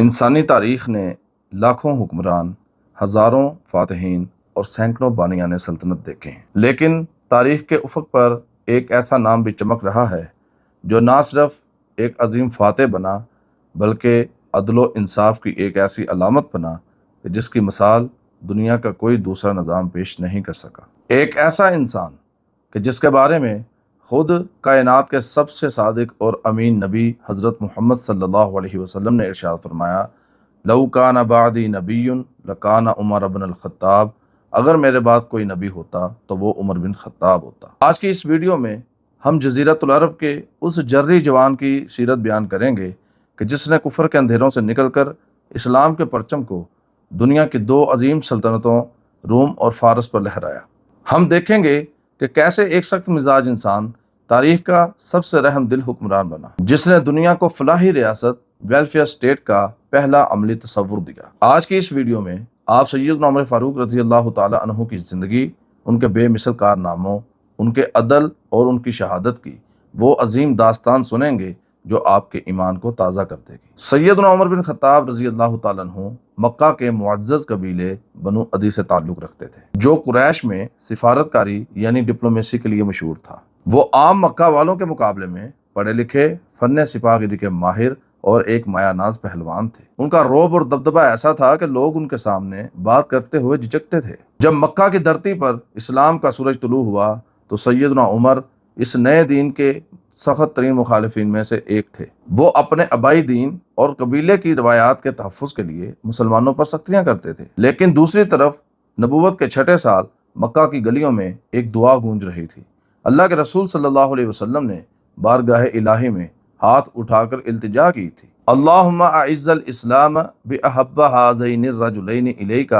انسانی تاریخ نے لاکھوں حکمران، ہزاروں فاتحین اور سینکڑوں بانیان سلطنت دیکھے ہیں، لیکن تاریخ کے افق پر ایک ایسا نام بھی چمک رہا ہے جو نہ صرف ایک عظیم فاتح بنا بلکہ عدل و انصاف کی ایک ایسی علامت بنا کہ جس کی مثال دنیا کا کوئی دوسرا نظام پیش نہیں کر سکا۔ ایک ایسا انسان کہ جس کے بارے میں خود کائنات کے سب سے صادق اور امین نبی حضرت محمد صلی اللہ علیہ وسلم نے ارشاد فرمایا، لو کان بعدی نبی لکان عمر بن الخطاب، اگر میرے بعد کوئی نبی ہوتا تو وہ عمر بن خطاب ہوتا۔ آج کی اس ویڈیو میں ہم جزیرۃ العرب کے اس جری جوان کی سیرت بیان کریں گے کہ جس نے کفر کے اندھیروں سے نکل کر اسلام کے پرچم کو دنیا کی دو عظیم سلطنتوں روم اور فارس پر لہرایا۔ ہم دیکھیں گے کہ کیسے ایک سخت مزاج انسان تاریخ کا سب سے رحم دل حکمران بنا، جس نے دنیا کو فلاحی ریاست ویلفیئر اسٹیٹ کا پہلا عملی تصور دیا۔ آج کی اس ویڈیو میں آپ سیدنا عمر فاروق رضی اللہ تعالی عنہ کی زندگی، ان کے بے مثل کارناموں، ان کے عدل اور ان کی شہادت کی وہ عظیم داستان سنیں گے جو آپ کے ایمان کو تازہ کر دے گی۔ سیدنا عمر بن خطاب رضی اللہ تعالیٰ عنہ مکہ کے معزز قبیلے بنو عدی سے تعلق رکھتے تھے، جو قریش میں سفارت کاری یعنی ڈپلومیسی کے لیے مشہور تھا۔ وہ عام مکہ والوں کے مقابلے میں پڑھے لکھے، فن سپاہ گیری کے ماہر اور ایک مایہ ناز پہلوان تھے۔ ان کا رعب اور دبدبہ ایسا تھا کہ لوگ ان کے سامنے بات کرتے ہوئے جھجکتے تھے۔ جب مکہ کی دھرتی پر اسلام کا سورج طلوع ہوا تو سیدنا عمر اس نئے دین کے سخت ترین مخالفین میں سے ایک تھے۔ وہ اپنے آبائی دین اور قبیلے کی روایات کے تحفظ کے لیے مسلمانوں پر سختیاں کرتے تھے، لیکن دوسری طرف نبوت کے 6 سال مکہ کی گلیوں میں ایک دعا گونج رہی تھی۔ اللہ کے رسول صلی اللہ علیہ وسلم نے بارگاہ الہی میں ہاتھ اٹھا کر التجا کی تھی، اللہم اعز الاسلام باحب ہذین الرجلین الیک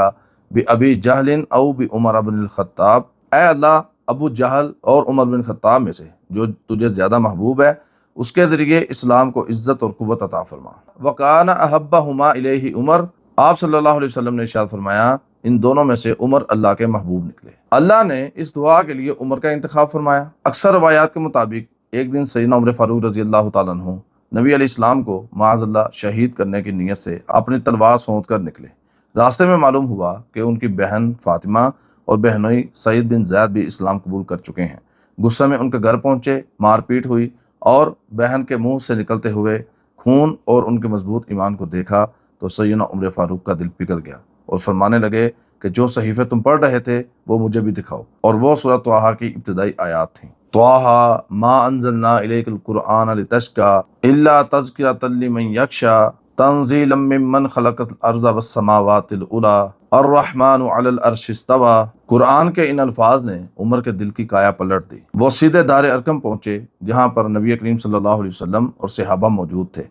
بابی جہل او بعمر بن الخطاب، اے اللہ ابو جہل اور عمر بن خطاب میں سے جو تجھے زیادہ محبوب ہے اس کے ذریعے اسلام کو عزت اور قوت عطا فرما۔ وکان احبہما الیہ عمر، آپ صلی اللہ علیہ وسلم نے ارشاد فرمایا ان دونوں میں سے عمر اللہ کے محبوب نکلے۔ اللہ نے اس دعا کے لیے عمر کا انتخاب فرمایا۔ اکثر روایات کے مطابق ایک دن سیدنا عمر فاروق رضی اللہ تعالیٰ عنہ نبی علیہ السلام کو معاذ اللہ شہید کرنے کی نیت سے اپنی تلوار سونت کر نکلے۔ راستے میں معلوم ہوا کہ ان کی بہن فاطمہ اور بہنوئی سعید بن زید بھی اسلام قبول کر چکے ہیں۔ غصے میں ان کے گھر پہنچے، مار پیٹ ہوئی اور بہن کے منہ سے نکلتے ہوئے خون اور ان کے مضبوط ایمان کو دیکھا تو سیدنا عمر فاروق کا دل پگھل گیا اور فرمانے لگے کہ جو صحیفے تم پڑھ رہے تھے وہ مجھے بھی دکھاؤ، اور وہ سورۃ طٰہٰ کی ابتدائی آیات تھیں۔ طٰہٰ ما انزلنا الیک القرآن لتشقى الا تذکرۃ لمن یخشی تنزیلا ممن خلق الارض والسماوات العلی الرحمن علی العرش استوی۔ قرآن کے ان الفاظ نے عمر کے دل کی کایا پلٹ دی۔ وہ سیدھے دار ارقم پہنچے جہاں پر نبی کریم صلی اللہ علیہ وسلم اور صحابہ موجود تھے۔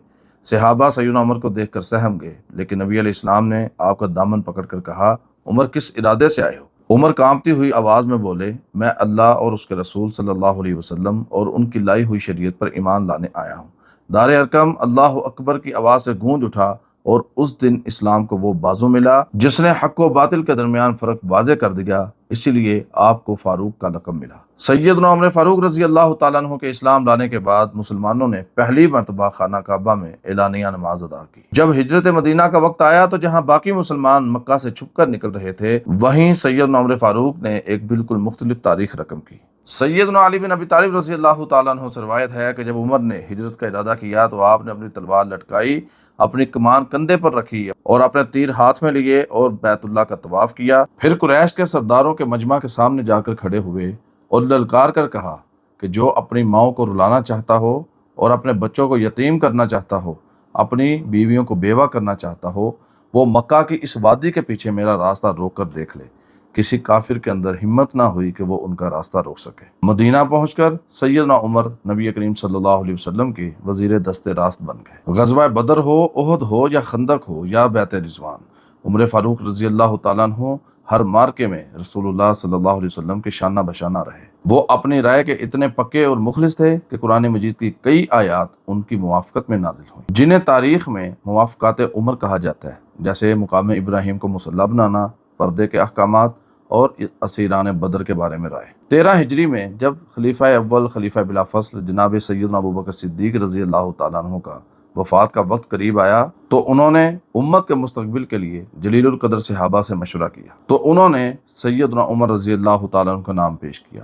صحابہ سیدنا عمر کو دیکھ کر سہم گئے، لیکن نبی علیہ السلام نے آپ کا دامن پکڑ کر کہا، عمر کس ارادے سے آئے ہو؟ عمر کانپتی ہوئی آواز میں بولے، میں اللہ اور اس کے رسول صلی اللہ علیہ وسلم اور ان کی لائی ہوئی شریعت پر ایمان لانے آیا ہوں۔ دار ارقم اللہ اکبر کی آواز سے گونج اٹھا اور اس دن اسلام کو وہ بازو ملا جس نے حق و باطل کے درمیان فرق واضح کر دیا، اسی لیے آپ کو فاروق کا لقب ملا۔ سیدنا عمر فاروق رضی اللہ تعالیٰ عنہ کے اسلام لانے کے بعد مسلمانوں نے پہلی مرتبہ خانہ کعبہ میں اعلانیہ نماز ادا کی۔ جب ہجرت مدینہ کا وقت آیا تو جہاں باقی مسلمان مکہ سے چھپ کر نکل رہے تھے، وہیں سیدنا عمر فاروق نے ایک بالکل مختلف تاریخ رقم کی۔ سیدنا علی بن ابی طالب رضی اللہ تعالیٰ عنہ سے روایت ہے کہ جب عمر نے ہجرت کا ارادہ کیا تو آپ نے اپنی تلوار لٹکائی، اپنی کمان کندھے پر رکھی اور اپنے تیر ہاتھ میں لیے اور بیت اللہ کا طواف کیا۔ پھر قریش کے سرداروں کے مجمع کے سامنے جا کر کھڑے ہوئے اور للکار کر کہا کہ جو اپنی ماؤں کو رلانا چاہتا ہو اور اپنے بچوں کو یتیم کرنا چاہتا ہو، اپنی بیویوں کو بیوہ کرنا چاہتا ہو، وہ مکہ کی اس وادی کے پیچھے میرا راستہ روک کر دیکھ لے۔ کسی کافر کے اندر ہمت نہ ہوئی کہ وہ ان کا راستہ روک سکے۔ مدینہ پہنچ کر سیدنا عمر نبی کریم صلی اللہ علیہ وسلم کے وزیر دست راست بن گئے۔ غزوہ بدر ہو، احد ہو یا خندق ہو یا بیعت رضوان، عمر فاروق رضی اللہ تعالیٰ عنہ ہر مارکے میں رسول اللہ صلی اللہ علیہ وسلم کے شانہ بشانہ رہے۔ وہ اپنی رائے کے اتنے پکے اور مخلص تھے کہ قرآن مجید کی کئی آیات ان کی موافقت میں نازل ہوئیں، جنہیں تاریخ میں موافقات عمر کہا جاتا ہے، جیسے مقام ابراہیم کو مسلح بنانا، پردے کے احکامات اور اسیران بدر کے بارے میں رائے۔ 13 ہجری میں جب خلیفہ اول خلیفہ بلا فصل جناب سیدنا ابوبکر صدیق رضی اللہ تعالیٰ عنہ کا وفات کا وقت قریب آیا تو انہوں نے امت کے مستقبل کے لیے جلیل القدر صحابہ سے مشورہ کیا، تو انہوں نے سیدنا عمر رضی اللہ تعالیٰ عنہ کا نام پیش کیا۔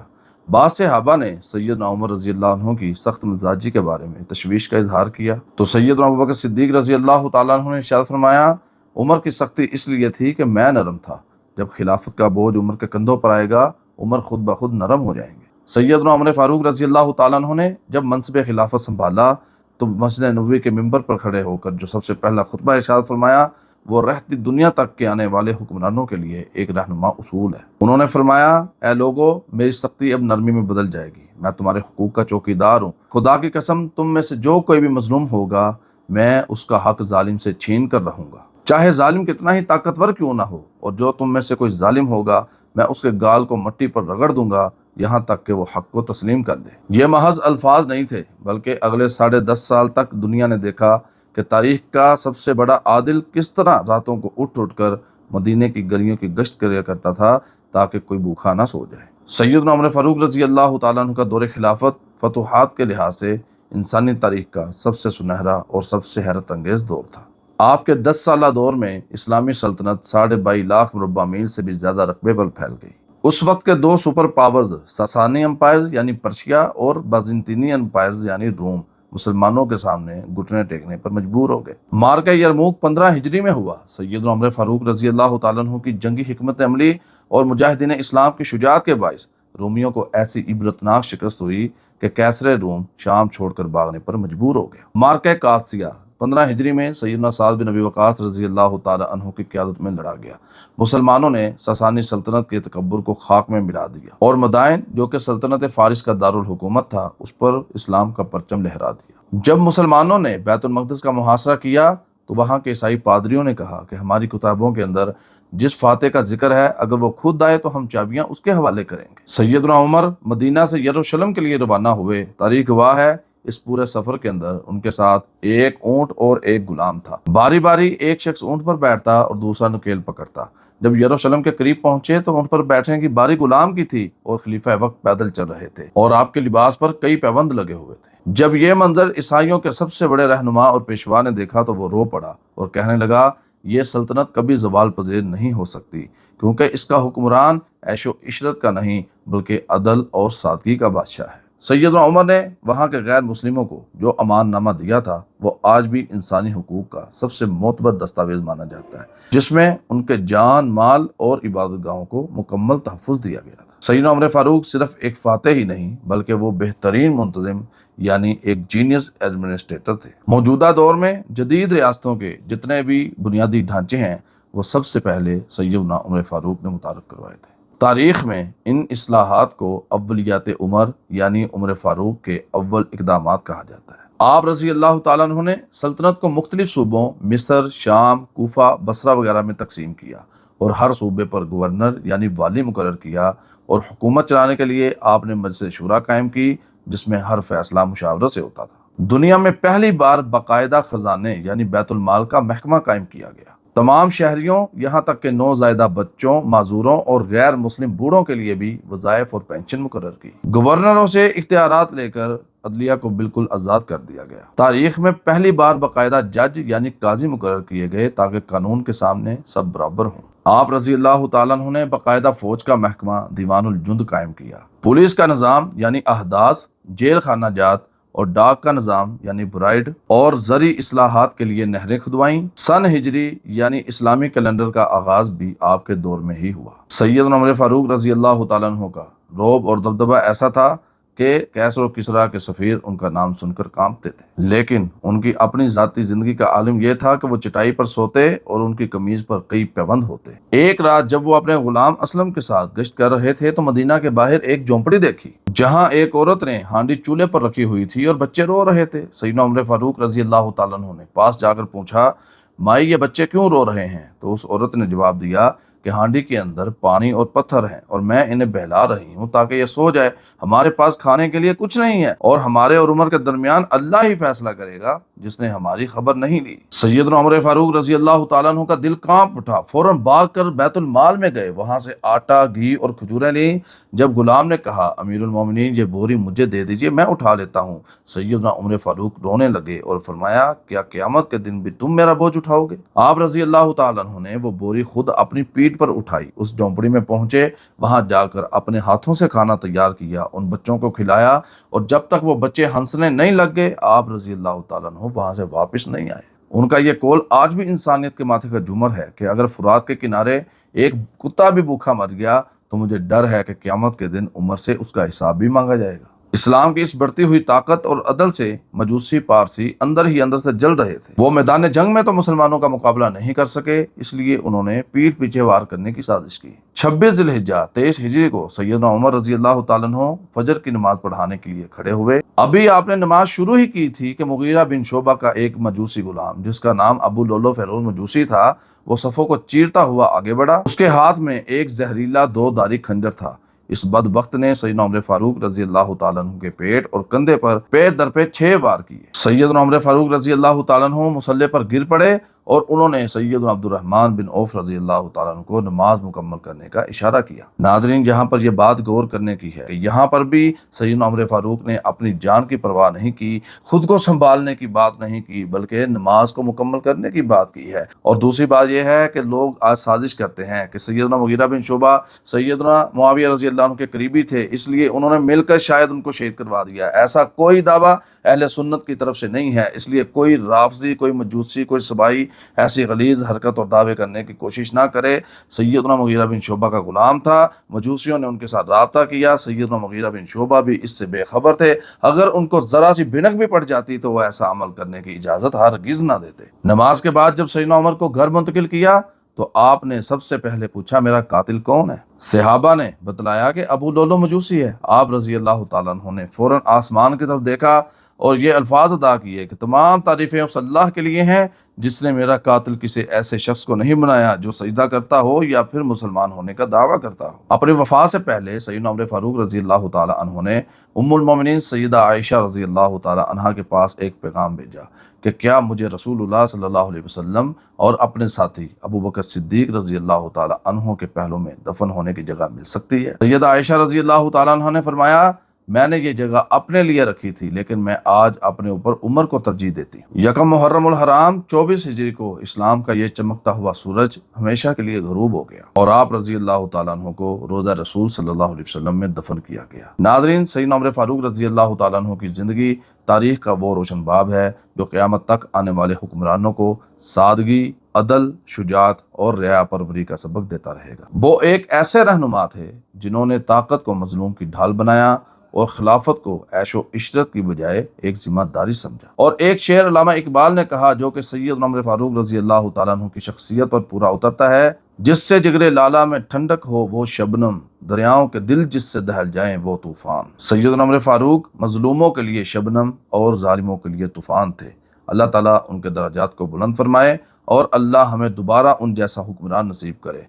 بعض صحابہ نے سیدنا عمر رضی اللہ عنہ کی سخت مزاجی کے بارے میں تشویش کا اظہار کیا، تو سیدنا ابوبکر صدیق رضی اللہ تعالیٰ عنہ نے ارشاد فرمایا، عمر کی سختی اس لیے تھی کہ میں نرم تھا، جب خلافت کا بوجھ عمر کے کندھوں پر آئے گا عمر خود بخود نرم ہو جائیں گے۔ سیدنا عمر فاروق رضی اللہ تعالیٰ عنہ نے جب منصب خلافت سنبھالا تو مسجد نبوی کے ممبر پر کھڑے ہو کر جو سب سے پہلا خطبہ ارشاد فرمایا وہ رہتی دنیا تک کے آنے والے حکمرانوں کے لیے ایک رہنما اصول ہے۔ انہوں نے فرمایا، اے لوگو، میری سختی اب نرمی میں بدل جائے گی، میں تمہارے حقوق کا چوکیدار ہوں، خدا کی قسم تم میں سے جو کوئی بھی مظلوم ہوگا میں اس کا حق ظالم سے چھین کر رہوں گا، چاہے ظالم کتنا ہی طاقتور کیوں نہ ہو، اور جو تم میں سے کوئی ظالم ہوگا میں اس کے گال کو مٹی پر رگڑ دوں گا یہاں تک کہ وہ حق کو تسلیم کر دے۔ یہ محض الفاظ نہیں تھے، بلکہ اگلے 10.5 سال تک دنیا نے دیکھا کہ تاریخ کا سب سے بڑا عادل کس طرح راتوں کو اٹھ کر مدینے کی گلیوں کی گشت کریا کرتا تھا تاکہ کوئی بھوکا نہ سو جائے۔ سیدنا عمر فاروق رضی اللہ تعالیٰ عنہ کا دور خلافت فتوحات کے لحاظ سے انسانی تاریخ کا سب سے سنہرا اور سب سے حیرت انگیز دور تھا۔ آپ کے 10 سالہ دور میں اسلامی سلطنت 22.5 لاکھ مربع میل سے بھی زیادہ رقبے پر پھیل گئی۔ اس وقت کے 2 سپر پاورز ساسانی امپائرز یعنی پرشیا اور بازنطینی امپائرز یعنی روم مسلمانوں کے سامنے گھٹنے ٹیکنے پر مجبور ہو گئے۔ مارکہ یرموک 15 ہجری میں ہوا۔ سیدنا عمر فاروق رضی اللہ تعالیٰ عنہ کی جنگی حکمت عملی اور مجاہدین اسلام کی شجاعت کے باعث رومیوں کو ایسی عبرتناک شکست ہوئی کہ کیسر روم شام چھوڑ کر بھاگنے پر مجبور ہو گیا۔ مارکہ قادسیہ 15 ہجری میں سیدنا سعد بن ابی وقاص رضی اللہ تعالی عنہ کی قیادت میں لڑا گیا۔ مسلمانوں نے ساسانی سلطنت کے تکبر کو خاک میں ملا دیا اور مدائن جو کہ سلطنت فارس کا دارالحکومت تھا اس پر اسلام کا پرچم لہرا دیا۔ جب مسلمانوں نے بیت المقدس کا محاصرہ کیا تو وہاں کے عیسائی پادریوں نے کہا کہ ہماری کتابوں کے اندر جس فاتح کا ذکر ہے اگر وہ خود آئے تو ہم چابیاں اس کے حوالے کریں گے۔ سیدنا عمر مدینہ سے یروشلم کے لیے روانہ ہوئے۔ تاریخ گواہ ہے اس پورے سفر کے اندر ان کے ساتھ ایک اونٹ اور ایک غلام تھا۔ باری باری ایک شخص اونٹ پر بیٹھتا اور دوسرا نکیل پکڑتا۔ جب یروشلم کے قریب پہنچے تو اونٹ پر بیٹھنے کی باری غلام کی تھی اور خلیفہ وقت پیدل چل رہے تھے اور آپ کے لباس پر کئی پیبند لگے ہوئے تھے۔ جب یہ منظر عیسائیوں کے سب سے بڑے رہنما اور پیشوا نے دیکھا تو وہ رو پڑا اور کہنے لگا یہ سلطنت کبھی زوال پذیر نہیں ہو سکتی کیونکہ اس کا حکمران عیش و عشرت کا نہیں بلکہ عدل اور سادگی کا بادشاہ ہے۔ سیدنا عمر نے وہاں کے غیر مسلموں کو جو امان نامہ دیا تھا وہ آج بھی انسانی حقوق کا سب سے معتبر دستاویز مانا جاتا ہے جس میں ان کے جان، مال اور عبادت گاہوں کو مکمل تحفظ دیا گیا تھا۔ سیدنا عمر فاروق صرف ایک فاتح ہی نہیں بلکہ وہ بہترین منتظم یعنی ایک جینیس ایڈمنسٹریٹر تھے۔ موجودہ دور میں جدید ریاستوں کے جتنے بھی بنیادی ڈھانچے ہیں وہ سب سے پہلے سیدنا عمر فاروق نے متعارف کروائے تھے۔ تاریخ میں ان اصلاحات کو اولیات عمر یعنی عمر فاروق کے اول اقدامات کہا جاتا ہے۔ آپ رضی اللہ تعالیٰ عنہ نے سلطنت کو مختلف صوبوں مصر، شام، کوفہ، بصرہ وغیرہ میں تقسیم کیا اور ہر صوبے پر گورنر یعنی والی مقرر کیا اور حکومت چلانے کے لیے آپ نے مجلس شورا قائم کی جس میں ہر فیصلہ مشاورت سے ہوتا تھا۔ دنیا میں پہلی بار باقاعدہ خزانے یعنی بیت المال کا محکمہ قائم کیا گیا۔ تمام شہریوں یہاں تک کہ نوزائیدہ بچوں، معذوروں اور غیر مسلم بوڑھوں کے لیے بھی وظائف اور پینشن مقرر کی۔ گورنروں سے اختیارات لے کر عدلیہ کو بالکل آزاد کر دیا گیا۔ تاریخ میں پہلی بار باقاعدہ جج یعنی قاضی مقرر کیے گئے تاکہ قانون کے سامنے سب برابر ہوں۔ آپ رضی اللہ تعالیٰ عنہ نے باقاعدہ فوج کا محکمہ دیوان الجند قائم کیا۔ پولیس کا نظام یعنی احداث، جیل خانہ جات اور ڈاک کا نظام یعنی برائڈ اور زرعی اصلاحات کے لیے نہریں کھدوائیں۔ سن ہجری یعنی اسلامی کیلنڈر کا آغاز بھی آپ کے دور میں ہی ہوا۔ سیدنا عمر فاروق رضی اللہ تعالیٰ عنہ کا رعب اور دبدبہ ایسا تھا کہ کیسر و کسریٰ کے سفیر ان کا نام سن کر کانپتے تھے، لیکن ان کی اپنی ذاتی زندگی کا عالم یہ تھا کہ وہ چٹائی پر سوتے اور ان کی قمیض پر کئی پیبند ہوتے۔ ایک رات جب وہ اپنے غلام اسلم کے ساتھ گشت کر رہے تھے تو مدینہ کے باہر ایک جھونپڑی دیکھی جہاں ایک عورت نے ہانڈی چولہے پر رکھی ہوئی تھی اور بچے رو رہے تھے۔ سیدنا عمر فاروق رضی اللہ تعالیٰ عنہ نے پاس جا کر پوچھا، مائی یہ بچے کیوں رو رہے ہیں؟ تو اس عورت نے جواب دیا کہ ہانڈی کے اندر پانی اور پتھر ہیں اور میں انہیں بہلا رہی ہوں تاکہ یہ سو جائے، ہمارے پاس کھانے کے لیے کچھ نہیں ہے، اور ہمارے اور عمر کے درمیان اللہ ہی فیصلہ کرے گا جس نے ہماری خبر نہیں لی۔ سیدنا عمر فاروق رضی اللہ تعالیٰ عنہ کا دل کانپ اٹھا، فوراً بھاگ کر بیت المال میں گئے، وہاں سے آٹا، گھی اور کھجوریں لیں۔ جب غلام نے کہا امیر المومنین یہ بوری مجھے دے دیجئے، میں اٹھا لیتا ہوں، سیدنا عمر فاروق رونے لگے اور فرمایا کیا قیامت کے دن بھی تم میرا بوجھ اٹھاؤ گے؟ آپ رضی اللہ تعالیٰ عنہ نے وہ بوری خود اپنی پیٹھ پر اٹھائی، اس جھونپڑی میں پہنچے، وہاں جا کر اپنے ہاتھوں سے کھانا تیار کیا، ان بچوں کو کھلایا، اور جب تک وہ بچے ہنسنے نہیں لگ گئے آپ رضی اللہ تعالیٰ عنہ وہاں سے واپس نہیں آئے۔ ان کا یہ قول آج بھی انسانیت کے ماتھے کا جمر ہے کہ اگر فرات کے کنارے ایک کتا بھی بھوکا مر گیا تو مجھے ڈر ہے کہ قیامت کے دن عمر سے اس کا حساب بھی مانگا جائے گا۔ اسلام کی اس بڑھتی ہوئی طاقت اور عدل سے مجوسی پارسی اندر ہی اندر سے جل رہے تھے۔ وہ میدان جنگ میں تو مسلمانوں کا مقابلہ نہیں کر سکے، اس لیے انہوں نے پیٹھ پیچھے وار کرنے کی سازش کی۔ 26 ذی الحجہ 23 ہجری کو سیدنا عمر رضی اللہ تعالیٰ عنہ فجر کی نماز پڑھانے کے لیے کھڑے ہوئے۔ ابھی آپ نے نماز شروع ہی کی تھی کہ مغیرہ بن شعبہ کا ایک مجوسی غلام جس کا نام ابو لولو فیروز مجوسی تھا، وہ صفوں کو چیرتا ہوا آگے بڑھا۔ اس کے ہاتھ میں ایک زہریلا 2 دھاری خنجر تھا۔ اس بدبخت نے سیدنا عمر فاروق رضی اللہ تعالیٰ عنہ کے پیٹ اور کندھے پر پیٹ در پیٹ 6 وار کیے۔ سیدنا عمر فاروق رضی اللہ تعالیٰ عنہ مصلی پر گر پڑے اور انہوں نے سیدنا عبد الرحمن بن عوف رضی اللہ تعالیٰ عنہ کو نماز مکمل کرنے کا اشارہ کیا۔ ناظرین، یہاں پر یہ بات غور کرنے کی ہے کہ یہاں پر بھی سیدنا عمر فاروق نے اپنی جان کی پرواہ نہیں کی، خود کو سنبھالنے کی بات نہیں کی، بلکہ نماز کو مکمل کرنے کی بات کی ہے۔ اور دوسری بات یہ ہے کہ لوگ آج سازش کرتے ہیں کہ سیدنا مغیرہ بن شعبہ سیدنا معاویہ رضی اللہ عنہ کے قریبی تھے، اس لیے انہوں نے مل کر شاید ان کو شہید کروا دیا۔ ایسا کوئی دعویٰ اہل سنت کی طرف سے نہیں ہے، اس لیے کوئی رافضی، کوئی مجوسی، کوئی سبائی ایسی غلیظ حرکت اور دعوے کرنے کی کوشش نہ کرے۔ سیدنا مغیرہ بن شعبہ کا غلام تھا، مجوسیوں نے ان کے ساتھ رابطہ کیا، سیدنا مغیرہ بن شعبہ بھی اس سے بے خبر تھے، اگر ان کو ذرا سی بھنک بھی پڑ جاتی تو وہ ایسا عمل کرنے کی اجازت ہرگز نہ دیتے۔ نماز کے بعد جب سیدنا عمر کو گھر منتقل کیا تو آپ نے سب سے پہلے پوچھا میرا قاتل کون ہے؟ صحابہ نے بتلایا کہ ابو لولو مجوسی ہے۔ آپ رضی اللہ تعالیٰ عنہ نے فوراً آسمان کی طرف دیکھا اور یہ الفاظ ادا کیے کہ تمام تعریفیں اس اللہ کے لیے ہیں جس نے میرا قاتل کسی ایسے شخص کو نہیں بنایا جو سجدہ کرتا ہو یا پھر مسلمان ہونے کا دعویٰ کرتا ہو۔ اپنی وفات سے پہلے سیدنا عمر فاروق رضی اللہ تعالیٰ عنہ نے ام المومنین سیدہ عائشہ رضی اللہ تعالیٰ عنہا کے پاس ایک پیغام بھیجا کہ کیا مجھے رسول اللہ صلی اللہ علیہ وسلم اور اپنے ساتھی ابو بکر صدیق رضی اللہ تعالیٰ عنہ کے پہلو میں دفن ہونے کی جگہ مل سکتی ہے؟ سیدہ عائشہ رضی اللہ تعالیٰ عنہ نے فرمایا میں نے یہ جگہ اپنے لیے رکھی تھی لیکن میں آج اپنے اوپر عمر کو ترجیح دیتی ہوں۔ یکم محرم الحرام 24 ہجری کو اسلام کا یہ چمکتا ہوا سورج ہمیشہ کے لیے غروب ہو گیا اور آپ رضی اللہ تعالیٰ عنہ کو روضہ رسول صلی اللہ علیہ وسلم میں دفن کیا گیا۔ ناظرین، سیدنا عمر فاروق رضی اللہ تعالیٰ عنہ کی زندگی تاریخ کا وہ روشن باب ہے جو قیامت تک آنے والے حکمرانوں کو سادگی، عدل، شجاعت اور رعا پروری کا سبق دیتا رہے گا۔ وہ ایک ایسے رہنما تھے جنہوں نے طاقت کو مظلوم کی ڈھال بنایا اور خلافت کو عیش و عشرت کی بجائے ایک ذمہ داری سمجھا۔ اور ایک شعر علامہ اقبال نے کہا جو کہ سیدنا عمر فاروق رضی اللہ تعالیٰ عنہ کی شخصیت پر پورا اترتا ہے، جس سے جگرے لالا میں ٹھنڈک ہو وہ شبنم، دریاؤں کے دل جس سے دہل جائیں وہ طوفان۔ سیدنا عمر فاروق مظلوموں کے لیے شبنم اور ظالموں کے لیے طوفان تھے۔ اللہ تعالیٰ ان کے درجات کو بلند فرمائے اور اللہ ہمیں دوبارہ ان جیسا حکمران نصیب کرے۔